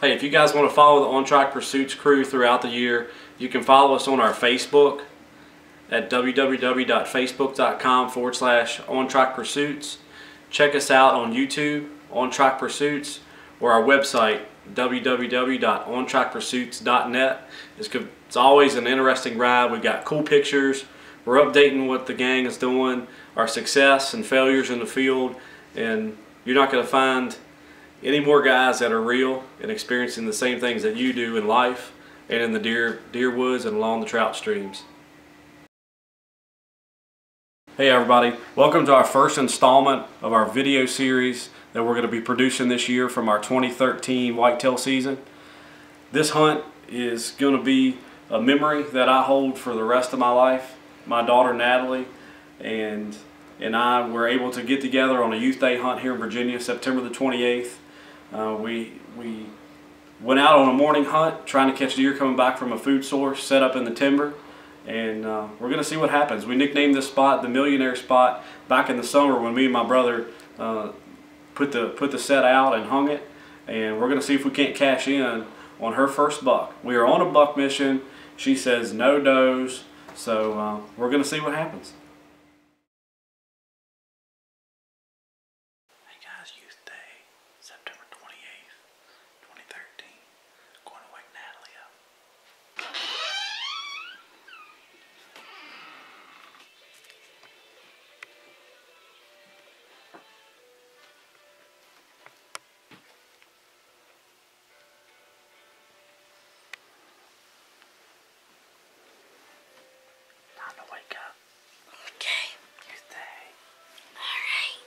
Hey, if you guys want to follow the On Track Pursuits crew throughout the year, you can follow us on our Facebook at www.facebook.com/OnTrackPursuits. Check us out on YouTube, On Track Pursuits, or our website, www.ontrackpursuits.net. It's always an interesting ride. We've got cool pictures. We're updating what the gang is doing, our success and failures in the field, and you're not going to find any more guys that are real and experiencing the same things that you do in life and in the deer woods and along the trout streams. Hey everybody, welcome to our first installment of our video series that we're going to be producing this year from our 2013 whitetail season. This hunt is going to be a memory that I hold for the rest of my life. My daughter Natalie and I were able to get together on a youth day hunt here in Virginia, September the 28th. We went out on a morning hunt trying to catch deer coming back from a food source set up in the timber, and we're going to see what happens. We nicknamed this spot the Millionaire Spot back in the summer when me and my brother put the set out and hung it, and we're going to see if we can't cash in on her first buck. We are on a buck mission. She says no does, so we're going to see what happens. Hey guys, Youth Day, September 28th, 2013. Going to wake Natalie up. Time to wake up. Okay. Youth Day. Alright.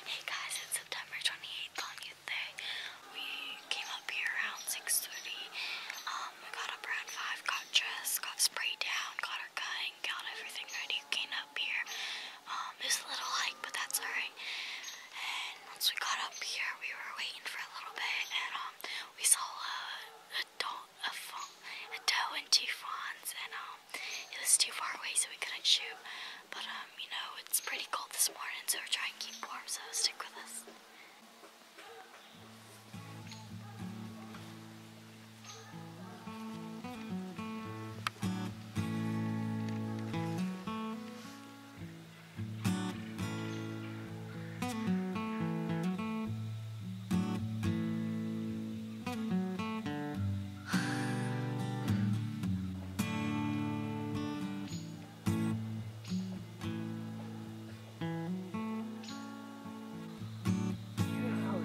Hey guys, it's September 28th on Youth Day. We came up here around 6:30. We got up around 5, got dressed, got sprayed down, got our gun, got everything ready, came up here. It was a little hike, but that's alright. And once we got up here, we were waiting for a little bit, and we saw a doe and 2 fawns, and it was too far away, so we couldn't shoot. But you know, it's pretty cold this morning, so we're trying to keep warm, so stick with us.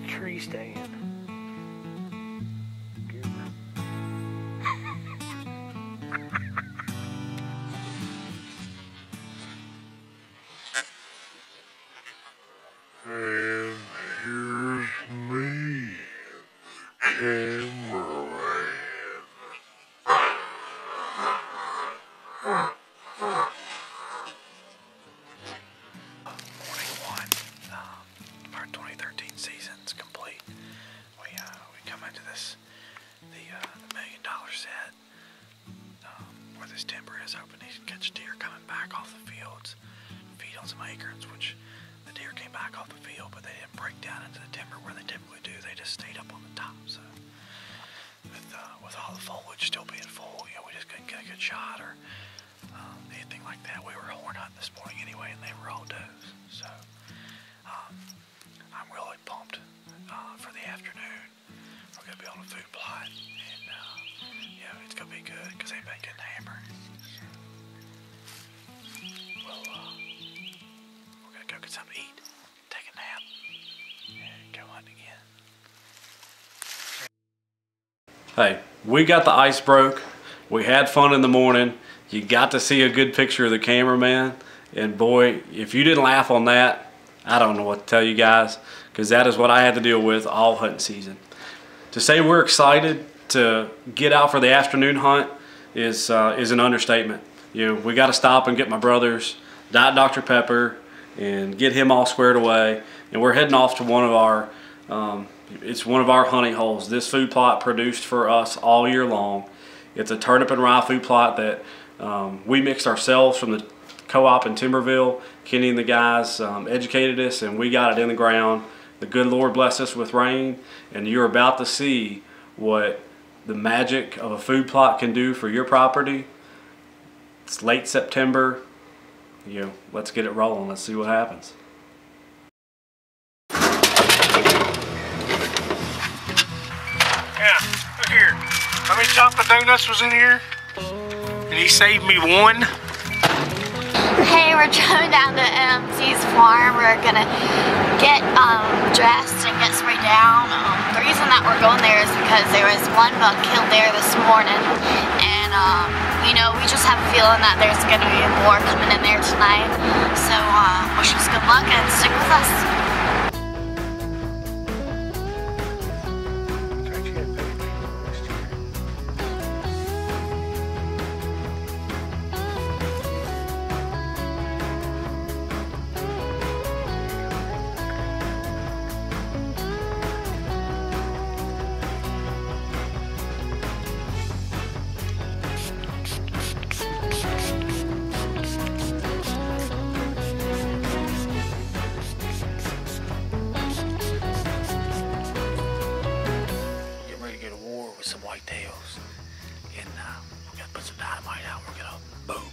Tree stand. And here's me, cameraman. Morning one, our 2013 season's complete. We come into this the $1 million set where this timber is open. You can catch deer coming back off the fields, feed on some acorns, which the deer came back off the field, but they didn't break down into the timber where they typically do. They just stayed up on the top. So with all the foliage still being full, you know, we just couldn't get a good shot or anything like that. We were horn hunting this morning anyway, and they were all does. So I'm really pumped for the afternoon. We're gonna be on a food plot, and yeah, it's gonna be good because they've been getting hammered. Well, we're gonna go get something to eat, take a nap, and go hunting again. Hey, we got the ice broke. We had fun in the morning. You got to see a good picture of the cameraman, and boy, if you didn't laugh on that, I don't know what to tell you guys, because that is what I had to deal with all hunting season. To say we're excited to get out for the afternoon hunt is an understatement. You know, we got to stop and get my brother's Diet Dr. Pepper and get him all squared away. And we're heading off to one of our, it's one of our hunting holes. This food plot produced for us all year long. It's a turnip and rye food plot that we mixed ourselves from the co-op in Timberville. Kenny and the guys educated us, and we got it in the ground. The good Lord blessed us with rain, and you're about to see what the magic of a food plot can do for your property. It's late September. Let's get it rolling. Let's see what happens. Yeah, look here. How many chocolate donuts was in here? And he saved me one. Hey, we're driving down to MC's farm. We're gonna get dressed and get sprayed down. The reason that we're going there is because there was one buck killed there this morning, and we just have a feeling that there's gonna be more coming in there tonight. So wish us good luck and stick with us. Some whitetails, and we're gonna put some dynamite out. We're gonna boom.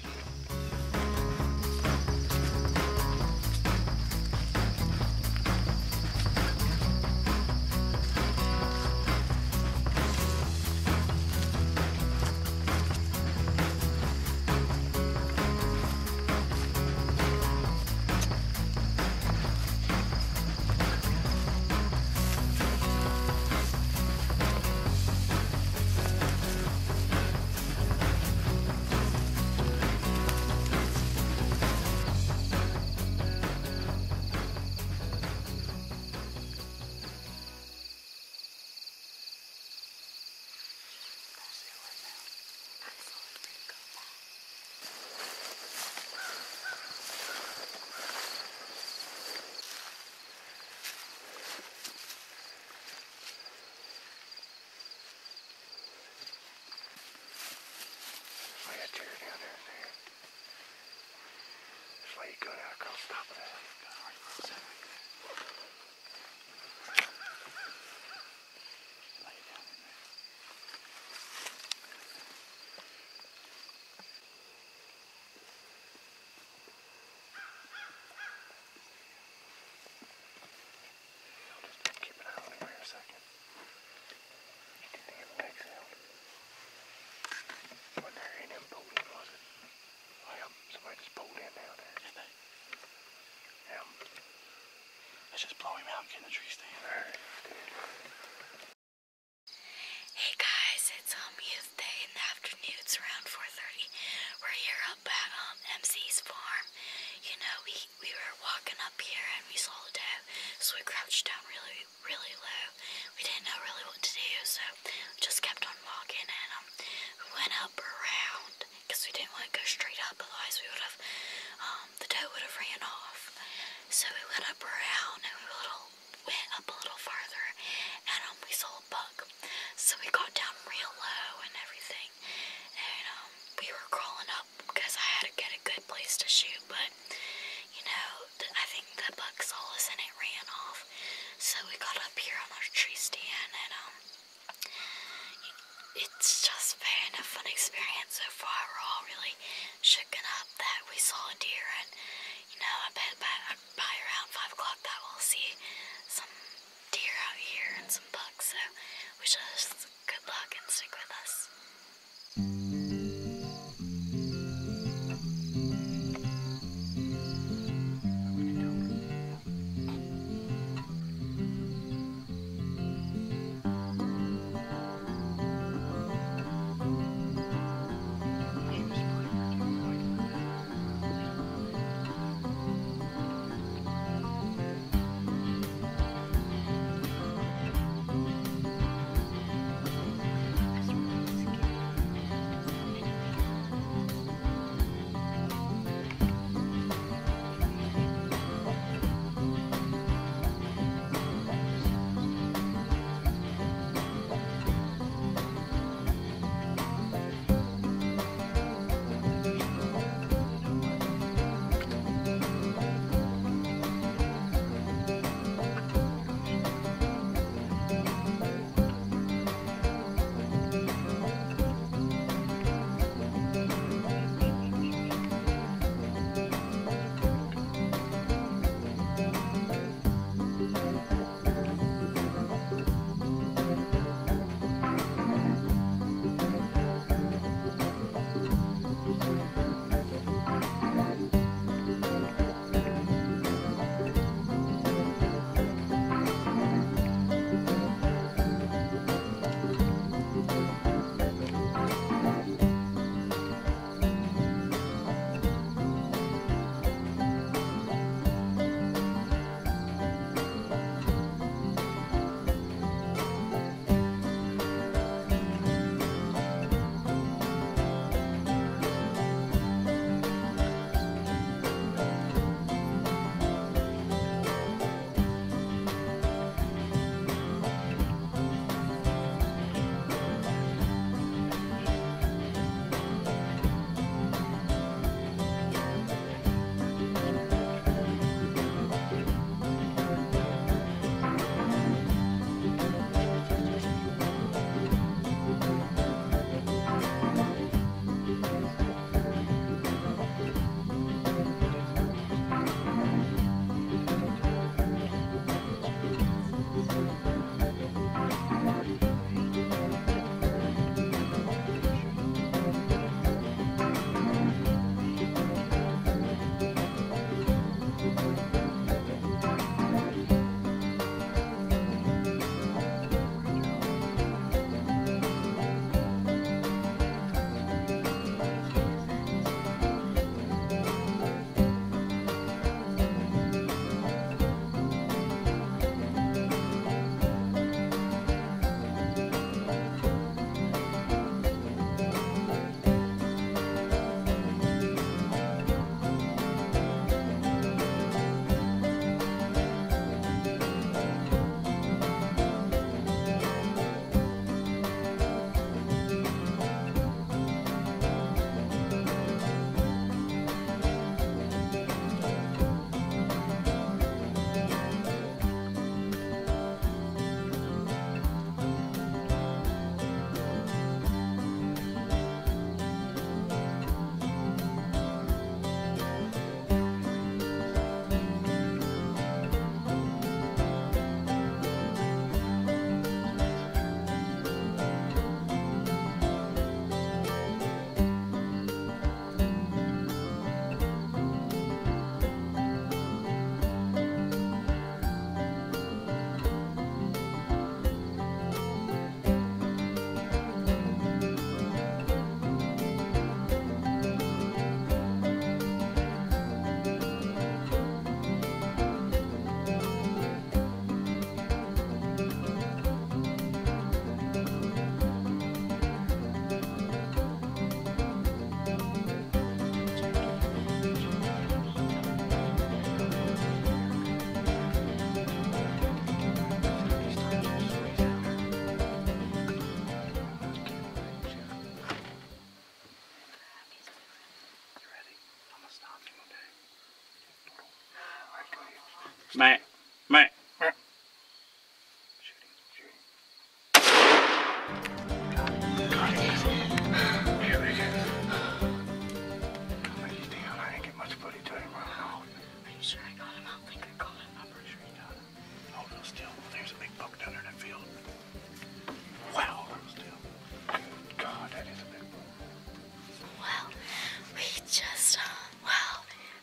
Let's just blow him out and get in the tree stand. Hey guys, it's Youth Day in the afternoon. It's around 4:30. We're here up at MC's farm. We were walking up here and we saw the doe, so we crouched down really, really low. We didn't know really what to do, so we just kept on walking, and we went up around because we didn't want to go straight up, otherwise we would have the doe would have ran off. So we went up around and went up a little farther, and we saw a buck. So we got down real low and everything, and we were crawling up because I had to get a good place to shoot, but I think the buck saw us and it ran off. So we got up here on our tree stand, and it's just been a fun experience so far. We're all really shooken up that we saw a deer, and I bet Meh. Meh.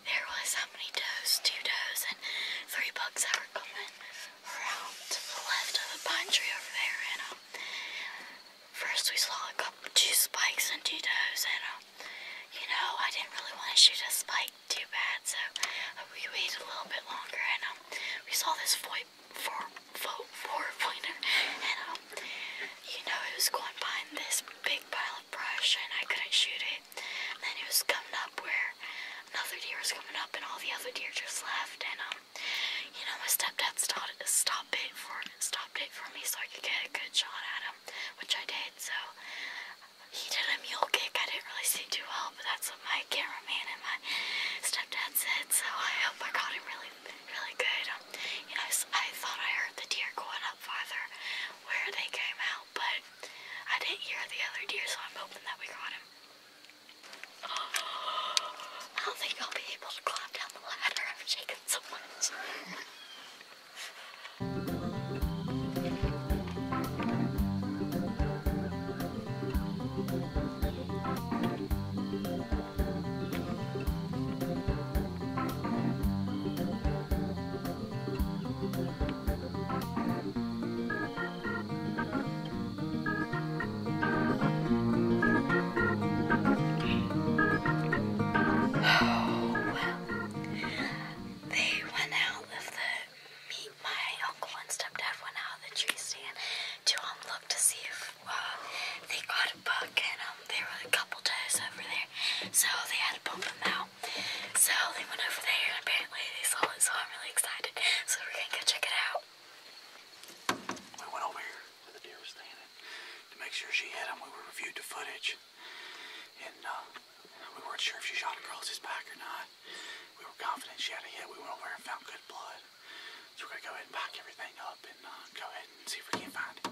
There was how many does? 2 does and 3 bucks that were coming around to the left of the pine tree over there. And first we saw a couple, 2 spikes and 2 does, and you know, I didn't really want to shoot a spike too bad, so we waited a little bit longer, and we saw this four-pointer, and you know, it was going behind this big pile of brush, and I couldn't shoot it. And then it was coming up where another deer was coming up, and all the other deer just left. And you know, my stepdad stopped it for me so I could get a good shot at him, which I did. So he did a mule kick. I didn't really see too well, but that's what my cameraman and my stepdad said. So I hope I got him really, really good. You know, I thought I heard the deer going up farther where they came out, but I didn't hear the other deer, so I'm hoping that we got him. I don't think I'll be able to climb down the ladder. I'm shaking so much. So they had to pump them out. So they went over there and apparently they saw it, so I'm really excited. So we're gonna go check it out. We went over here where the deer was standing to make sure she hit him. We reviewed the footage, and we weren't sure if she shot across his back or not. We were confident she had a hit. We went over and found good blood. So we're gonna go ahead and back everything up and go ahead and see if we can find it.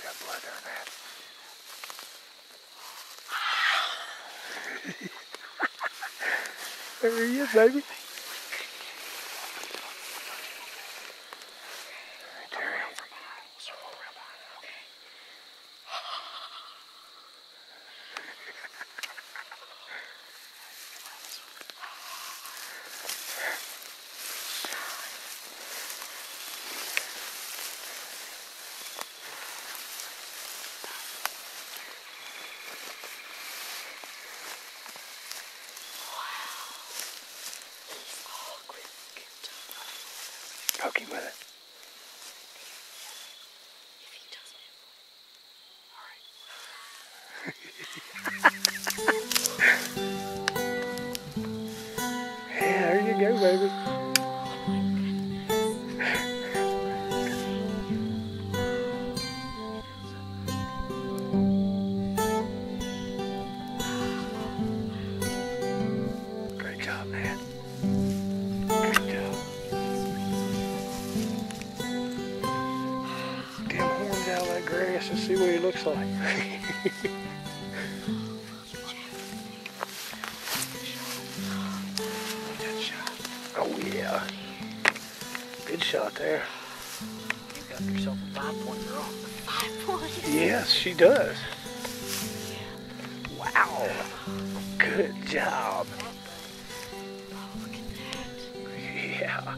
Got blood on that. There he is, baby. Poke him with it. If he doesn't. Yeah, there you go, baby. Great job, man. Great job. Get him horns out of that grass and see what he looks like. Oh yeah. Good shot there. You got got herself a 5-pointer on. 5 points. Yes, she does. Wow. Good job. Oh, look at that. Yeah.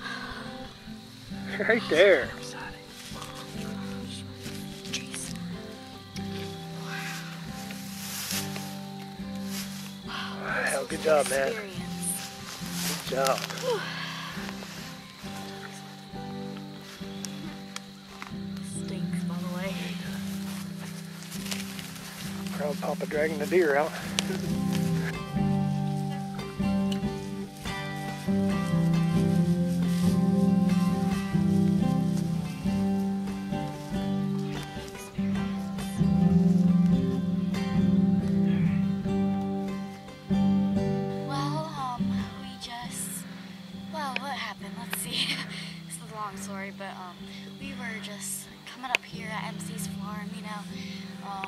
Right there. Jeez. Wow, good job, man. Experience. Good job. Stinks, by the way. Proud Papa dragging the deer out. Well, what happened? Let's see. This is a long story, but we were just coming up here at MC's farm, you know.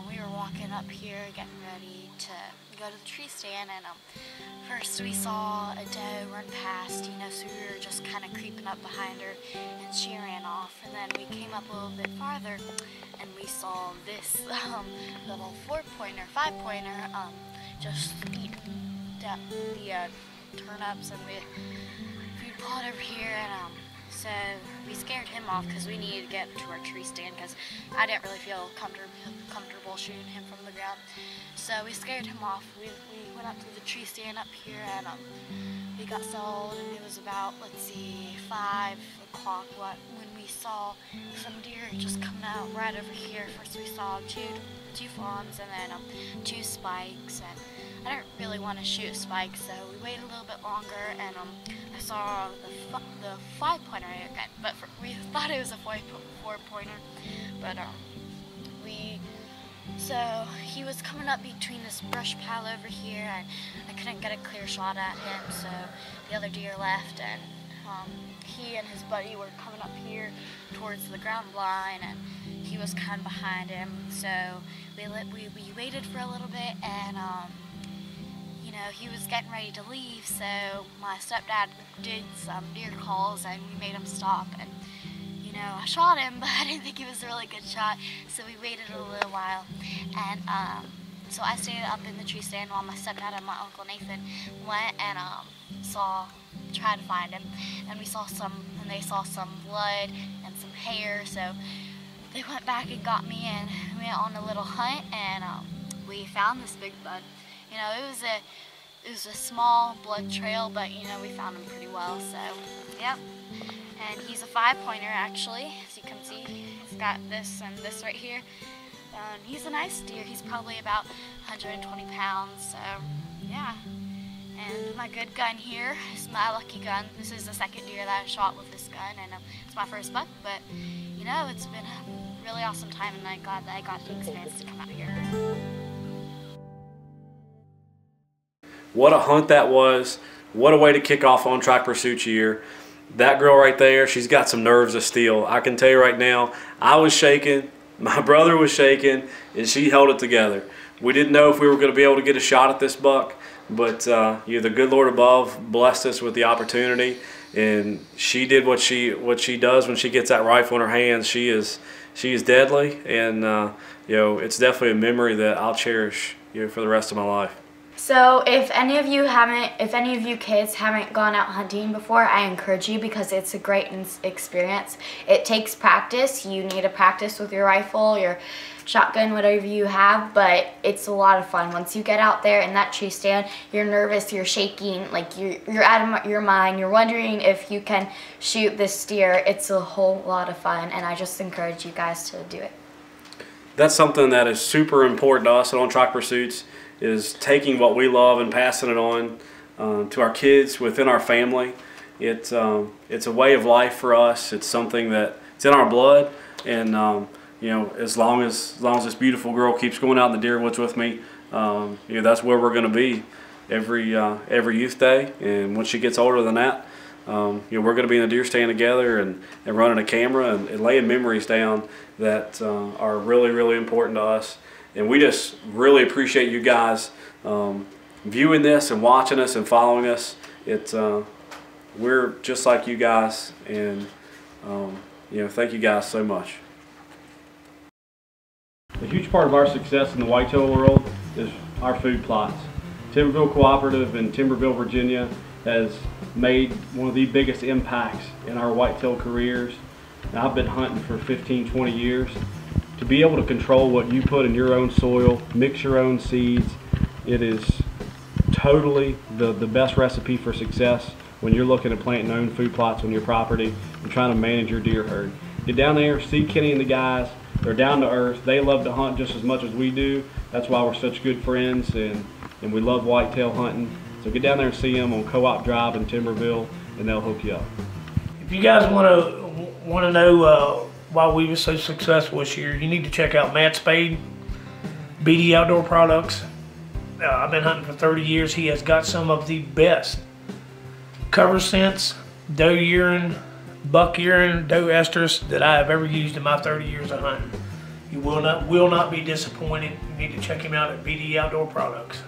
We were walking up here, getting ready to go to the tree stand, and first we saw a doe run past, you know, so we were just kind of creeping up behind her, and she ran off. And then we came up a little bit farther, and we saw this little 4-pointer, 5-pointer, just eating the turnips and the food plot over here, and so we scared him off because we needed to get to our tree stand because I didn't really feel comfortable shooting him from the ground. So we scared him off. We went up to the tree stand up here, and we got settled, and it was about, let's see, 5 o'clock when we saw some deer just coming out right over here. First we saw two fawns and then 2 spikes, and I didn't really want to shoot spikes, so we waited a little bit longer, and I saw the 5-pointer again, but we thought it was a 4-pointer, but so he was coming up between this brush pile over here, and I couldn't get a clear shot at him, so the other deer left, and he and his buddy were coming up here towards the ground line, and he was kind of behind him, so we waited for a little bit, and you know, he was getting ready to leave, so my stepdad did some deer calls, and we made him stop, and you know, I shot him, but I didn't think it was a really good shot, so we waited a little while, and so I stayed up in the tree stand while my stepdad and my Uncle Nathan went and tried to find him, and they saw some blood and some hair, so they went back and got me, and we went on a little hunt, and we found this big bud. You know, it was a small blood trail, but you know, we found him pretty well, so yep. And he's a 5-pointer actually, as you can see. He's got this and this right here. He's a nice deer. He's probably about 120 pounds, so yeah. And my good gun here is my lucky gun. This is the second deer that I shot with this gun, and it's my first buck, but you know, it's been a really awesome time, and I'm glad that I got the experience to come out here. What a hunt that was. What a way to kick off On Track Pursuits year. That girl right there, she's got some nerves of steel. I can tell you right now, I was shaking, my brother was shaking, and she held it together. We didn't know if we were going to be able to get a shot at this buck, but you know, the good Lord above blessed us with the opportunity, and she did what she does when she gets that rifle in her hands. She is deadly, and you know, it's definitely a memory that I'll cherish, you know, for the rest of my life. So if any of you kids haven't gone out hunting before, I encourage you, because it's a great experience. It takes practice. You need to practice with your rifle, your shotgun, whatever you have, but it's a lot of fun. Once you get out there in that tree stand, you're nervous, you're shaking, like you're out of your mind, you're wondering if you can shoot this deer. It's a whole lot of fun, and I just encourage you guys to do it. That's something that is super important to us at On Track Pursuits, is taking what we love and passing it on to our kids within our family. It's a way of life for us. It's something that it's in our blood, and you know, as long as this beautiful girl keeps going out in the deer woods with me, you know, that's where we're going to be every youth day. And when she gets older than that, you know, we're going to be in the deer stand together and running a camera and laying memories down that are really, really important to us. And we just really appreciate you guys viewing this and watching us and following us. We're just like you guys, and thank you guys so much. A huge part of our success in the whitetail world is our food plots. Timberville Cooperative in Timberville, Virginia has made one of the biggest impacts in our whitetail careers. And I've been hunting for 15, 20 years. To be able to control what you put in your own soil, mix your own seeds, it is totally the best recipe for success when you're looking at planting own food plots on your property and trying to manage your deer herd. Get down there, see Kenny and the guys. They're down to earth. They love to hunt just as much as we do. That's why we're such good friends, and we love whitetail hunting. So get down there and see them on Co-op Drive in Timberville, and they'll hook you up. If you guys want to know why we were so successful this year, you need to check out Matt Spade, BD Outdoor Products. I've been hunting for 30 years. He has got some of the best cover scents, doe urine, buck urine, doe estrus that I have ever used in my 30 years of hunting. You will not be disappointed. You need to check him out at BD Outdoor Products.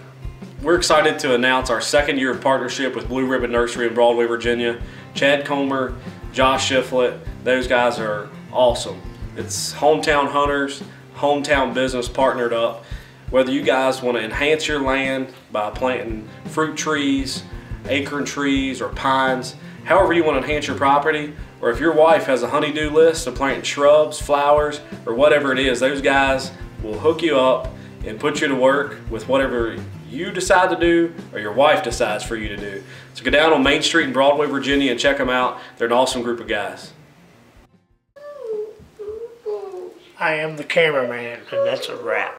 We're excited to announce our second year of partnership with Blue Ribbon Nursery in Broadway, Virginia. Chad Comer, Josh Shiflett, those guys are awesome. It's hometown hunters, hometown business partnered up. Whether you guys want to enhance your land by planting fruit trees, acorn trees, or pines, however you want to enhance your property, or if your wife has a honey-do list of planting shrubs, flowers, or whatever it is, those guys will hook you up and put you to work with whatever you decide to do or your wife decides for you to do. So go down on Main Street in Broadway, Virginia and check them out. They're an awesome group of guys. I am the cameraman, and that's a wrap.